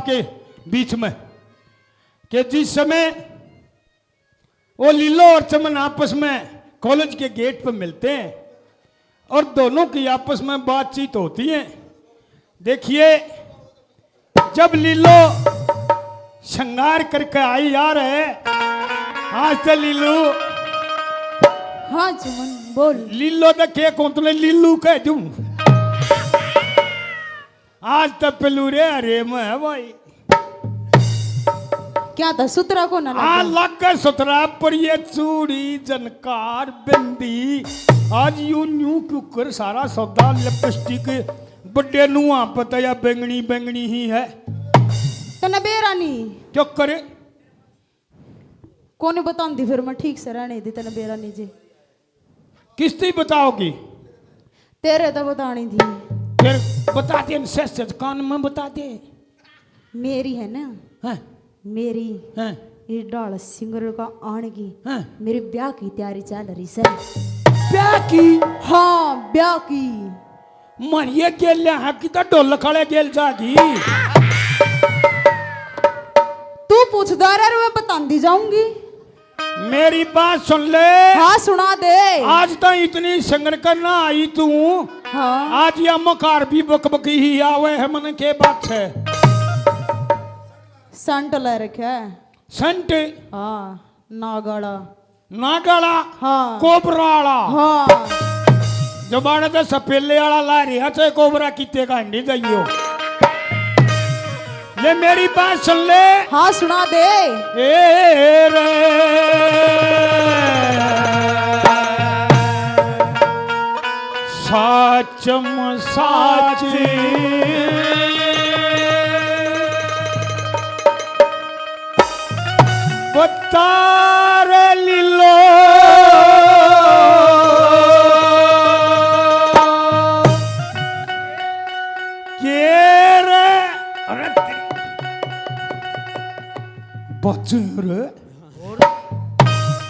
आपके बीच में कि जिस समय वो लीलो और चमन आपस में कॉलेज के गेट पर मिलते हैं और दोनों की आपस में बातचीत होती है। देखिए, जब लीलो श्रृंगार करके आई आ रहे, आज तो लीलू, हाँ चमन बोल। लीलो देखे कौन तुम्हें लीलू कह दूं, आज तक पेलूरे अरे में है भाई। क्या था सुतरा को ना आ लग सुतरा पर ये चूड़ी जनकार बिंदी, आज यू न्यू कुकर सारा सौदा लिपस्टिक बड़े नुआ पता या बैंगनी बैंगनी ही है। तना बेरानी क्यों करे कोने बताऊंगी फिर मैं ठीक से रहने दी। तना बेरानी जी किस्ती बताओगी? तेरे तो बतानी थी। फिर बता दे, सच कान में बता दे। मेरी है ना, हाँ मेरी हाँ ये डाल सिंगर का आने की, हाँ। मेरे ब्याह की तैयारी चल रही सर। ब्याह की? हाँ ब्याह की। मरिए गेल है कि तो डोल खड़े गेल जागी। तू पूछदार है मैं बतांदी जाऊंगी। मेरी बात सुन ले। हाँ सुना दे। आज तो इतनी संगन करना आई तू, हाँ आज या मकार भी बकबकी ही आवे है मन के बात है। संट ले रखा है। संट? हाँ नागाड़ा। नागाड़ा? हाँ कोबरा वाला? हाँ जो बाड़ा तो सपेले वाला ला रही है, चाहे कोबरा कितने का हंडी जाइयो। ले मेरी बात सुन ले। हाँ सुना दे। ए रे साचम साची बता रे लीलो के रे, अरे बच्चे रे,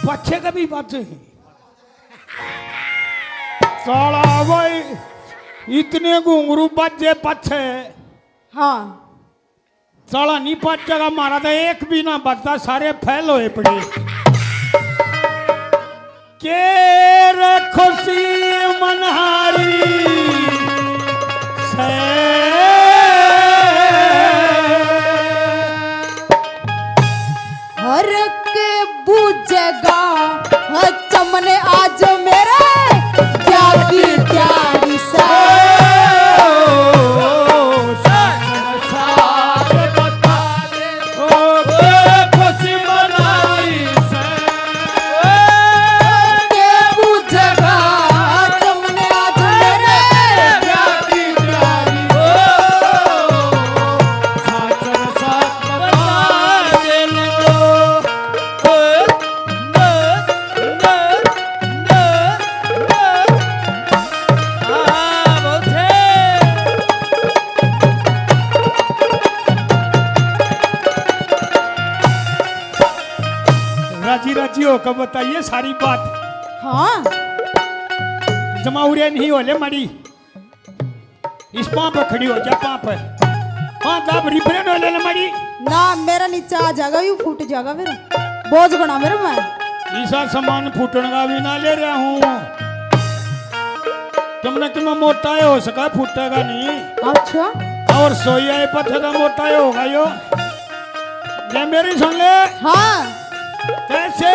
बच्चे का भी बच्चे साला भाई, इतने घुंघरू बच्चे पच्छे। हाँ साला नहीं बचेगा, मारा था एक भी ना बचता, सारे फैल हुए पड़े। के रे खुशी मनहारी से हर के बुझेगा चमने आज मेरे ब्याह की तैयारी से। राजी राजी होकर बताइए सारी बात। हाँ जमाउरे नहीं होले मड़ी, इस पाँव पर खड़ी हो जा, पाँव पर पाँव दाब रिफ्रेन होले न मड़ी। ना मेरा नीचे आ जाएगा, यू फूट जाएगा फिर बोझ गना मेरे मैं। ऐसा सामान फूटने का भी ना ले रहा हूँ, तुमने कि मैं मोटा हो सका, फूटेगा नहीं। अच्छा और सोया पत्थर मोटा होगा यो। ये मेरी सुन ले। हाँ कैसे?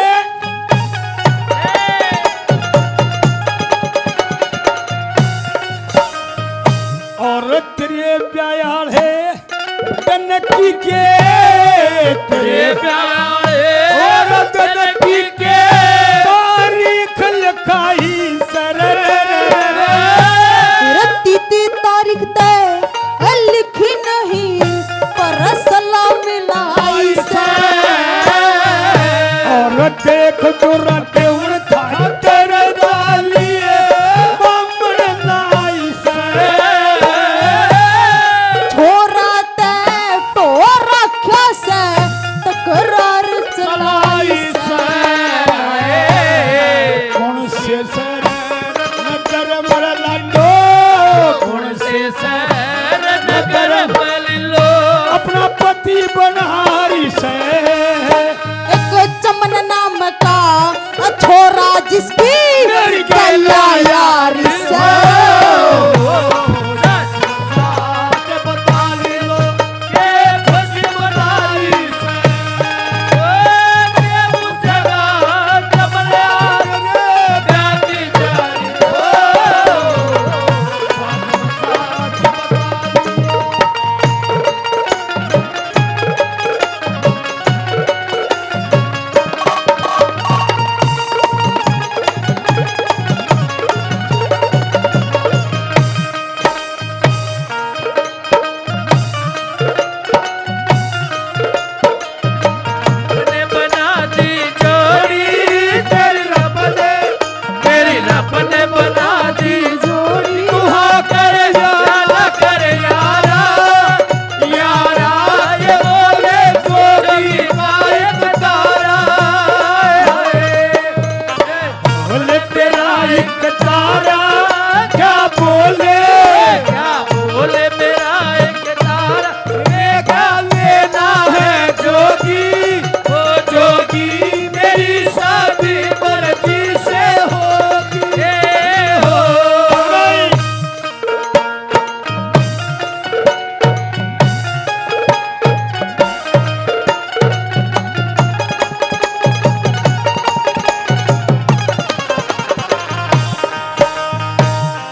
और तेरे प्यार है तनकी के, तेरे प्यार है और तनकी के तारीख लिखाई सर। तीती तारीख तय लिखी नहीं पर सलाम मिलाई से। और देख दुरते उड़ता तेरे डालिए बम्बड़ नाई से। छोरा ते तो रखा से टकरा बनहारी से। एक चमन नाम का छोरा जिसकी मेरी गैया यारी से।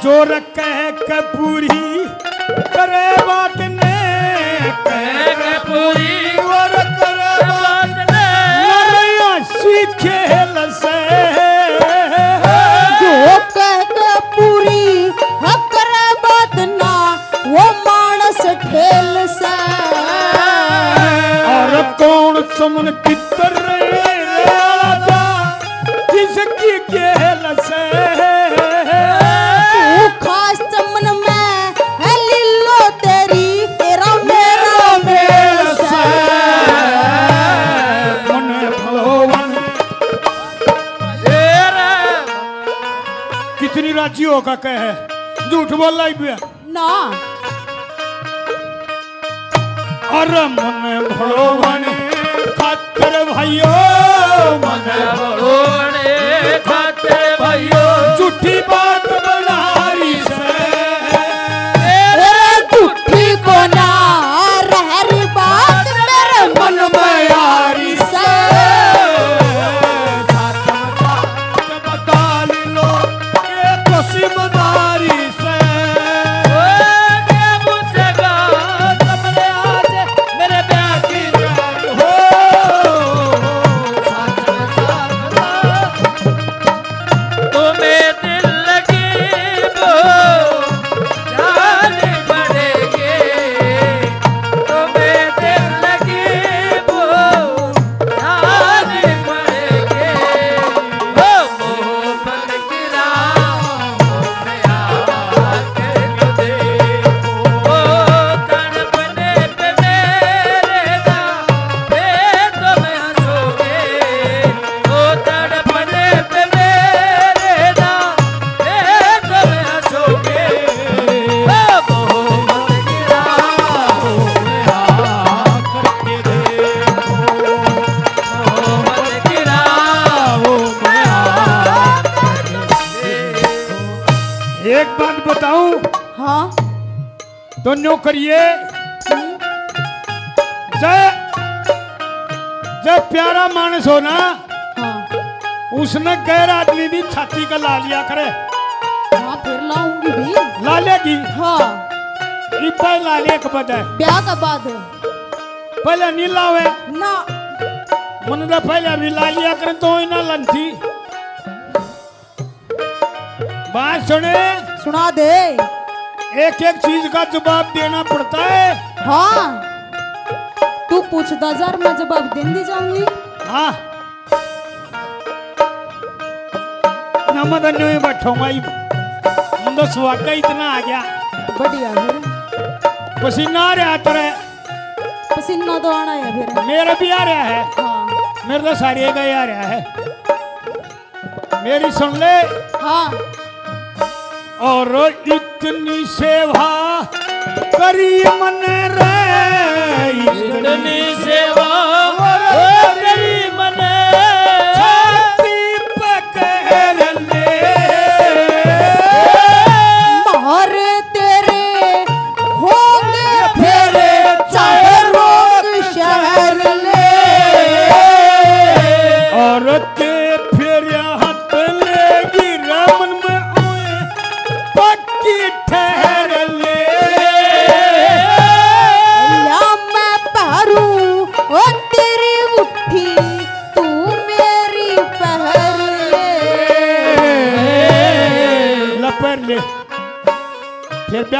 जोर कह कपूरी करे बात ने, कह कपूरी और करे बात ने, लड़ैया सीखे लसे। जो कह कपूरी करे बात ना वो मानस ठेल से। और कौन चमन कितर जिसकी खेल से। खास चमन में है लिल्लो तेरी तेरा मेरा मेल से। मन भगवान कितनी राजी होगा कहे झूठ बोल रही भी ना। अरे मन भगवान खातर भाइयों, मन भगवान खातर भाइयों, झूठी बात बनारी से। झूठी को ना रहरी बात मेरे मन में यारी से। बता लो ये कोसी मदारी से। मेरे ब्याह की जान हो तुम्हें दिल लगी वो जान पड़ेगी, तुम्हें दिल लगी वो जान पड़ेगी। वो मोहब्बत की राहों में आकर तो देखो, वो तड़पने पे मेरे ना फिर तुम हंसोगे, वो तड़पने पे मेरे ना फिर तुम हंसोगे। वो मोहब्बत की राहों में आकर के देखो, मोहब्बत की राहों में आकर के देखो। एक बात बताऊं हाँ तो न्यों करिए, जब जब प्यारा मानस हो ना हाँ उसने गैर आदमी भी छाती का ला लिया करे, हाँ फिर लाऊंगी भी। ला लेगी हाँ इपाई ला ले के बजाय ब्याह का बाद पहले नहीं लावे ना। मन तो पहले भी ला लिया करे तो ही ना लंथी। बात सुने, सुना दे। एक एक चीज का जवाब देना पड़ता है। हाँ तू पूछता जार मैं जवाब दे दी जाऊंगी। हाँ नमद नहीं बैठूंगा हम तो स्वाद इतना आ गया, बढ़िया फिर पसीना आ रहा तेरे, पसीना तो आना है फिर। मेरा भी आ रहा है, हाँ मेरे तो सारे का ही आ रहा है। मेरी सुन ले, हाँ और इतनी सेवा करी मन रे, इतनी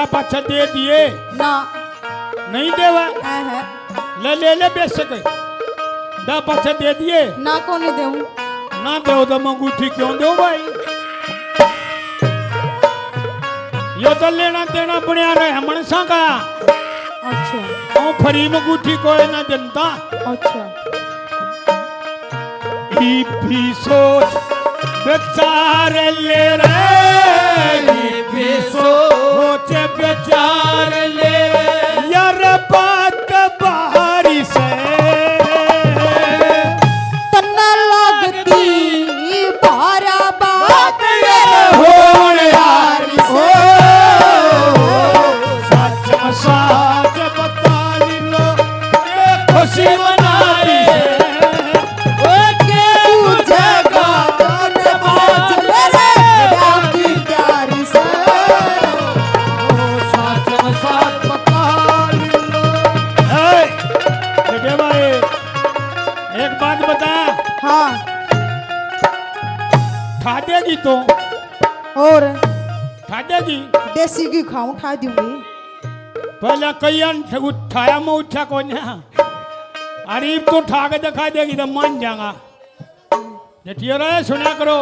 डा पाछा दे दिए ना नहीं देवा है ले बेशक डा पाछा दे दिए ना को नहीं देऊं ना दो तो मैं अंगूठी क्यों दो भाई यो तो लेना देना बनया रहे मनसा का अच्छा और फरी में अंगूठी कोई ना जनता अच्छा भी सोच बेचार ले रे भी सोच बेचार ले यार बात बाहरी से तना लगती बारा बात होण यारी से सच सच बता लो खुशी मनाई खा देगी तो और खा देगी देसी घी खाऊं खा दूंगी पहले कई उठाया मैं उठा कौन है अरे तो उठा के दिखा देगी तो मान जाऊंगा जटिया रे सुना करो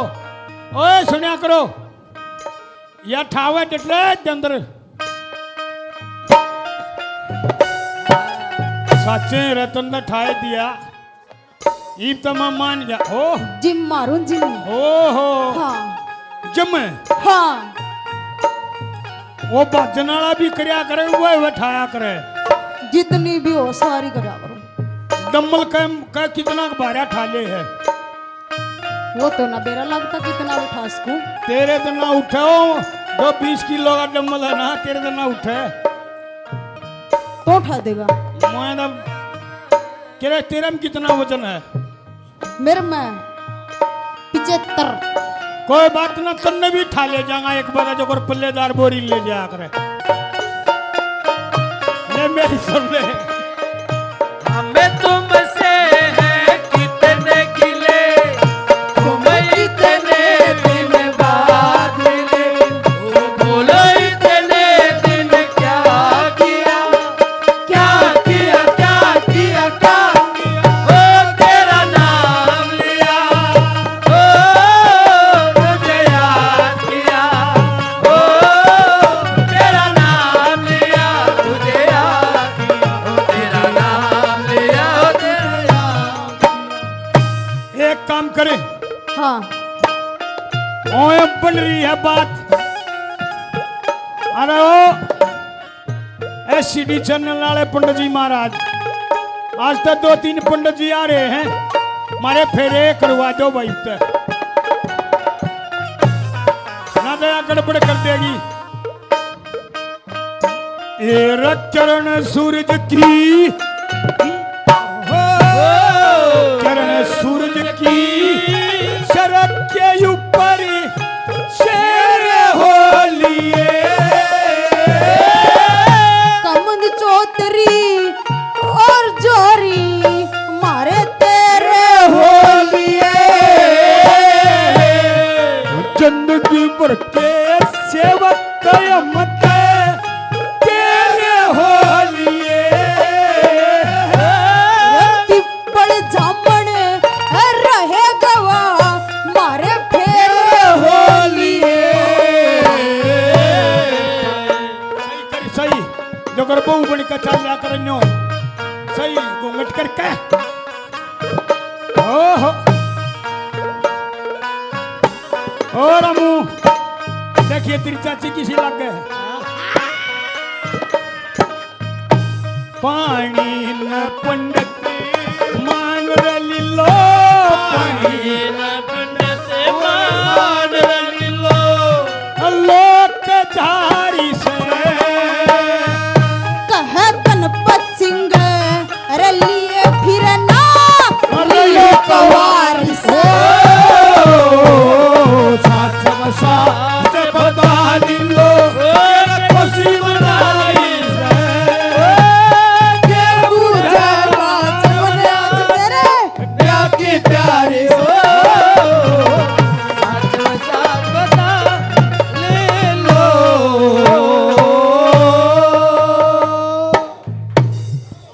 ओए सुना करो या ठावे डटले अंदर सच्चे रतन ने ठाए दिया ईब तो मैं मान गया ओ जिम मारूं जिम हो हाँ जम हाँ वो भजन वाला भी करया करे वो बैठाया करे जितनी भी हो सारी करा करो डम्बल का कितना भारा ठाले है वो तो ना बेरा लगता कितना उठा सकूं तेरे तो ना उठे जो 20 किलो का डम्बल है ना तेरे तो ना उठे तो उठा देगा मैं तेरे में कितना वजन है मेरे में 75 कोई बात ना तन्ने भी ठा ले जाऊंगा एक बार जो पल्लेदार बोरी ले जा करे ले मेरी सुन ले हमें तुमसे है कितने गिले तुम्हें इतने दिन बाद मिले बोलो इतने दिन क्या किया क्या किया क्या किया क्या ओ तेरा नाम लिया ओ तुझे याद किया ओ तेरा नाम लिया तुझे याद किया ओ तेरा नाम लिया ओ तेरा याद एक काम करे हाँ ओए बन रही है बात अरे ओ एससीडी चैनल वाले पंडित जी महाराज आज तक 2-3 पंडित जी आ रहे हैं मारे फेरे करवा दो भाई ते ना दया गड़बड़ कर देगी ए चरण सूरज की चरण सूरज की शरद के ऊपर शेर हो लिए कमंद चौतरी और जोरी मारे तेरे हो लिए जिंदगी भर के सेवक कयामत तेरे हो लिए पिपल जामन रहे गवा मारे फेरे हो लिए सही कर सही जो कर बहु बन का चल जा कर न्यो सही घूंघट करके ओहो ओ रामू देखिए तेरी चाची किसी लग गए पानी न पंडित मान रली लो पानी लोक झारी से कह गणपत सिंह रलिए फिरना रलिए कवारी से साथ बता लो खुशी मनाई पूजा बाज तेरे की प्यारी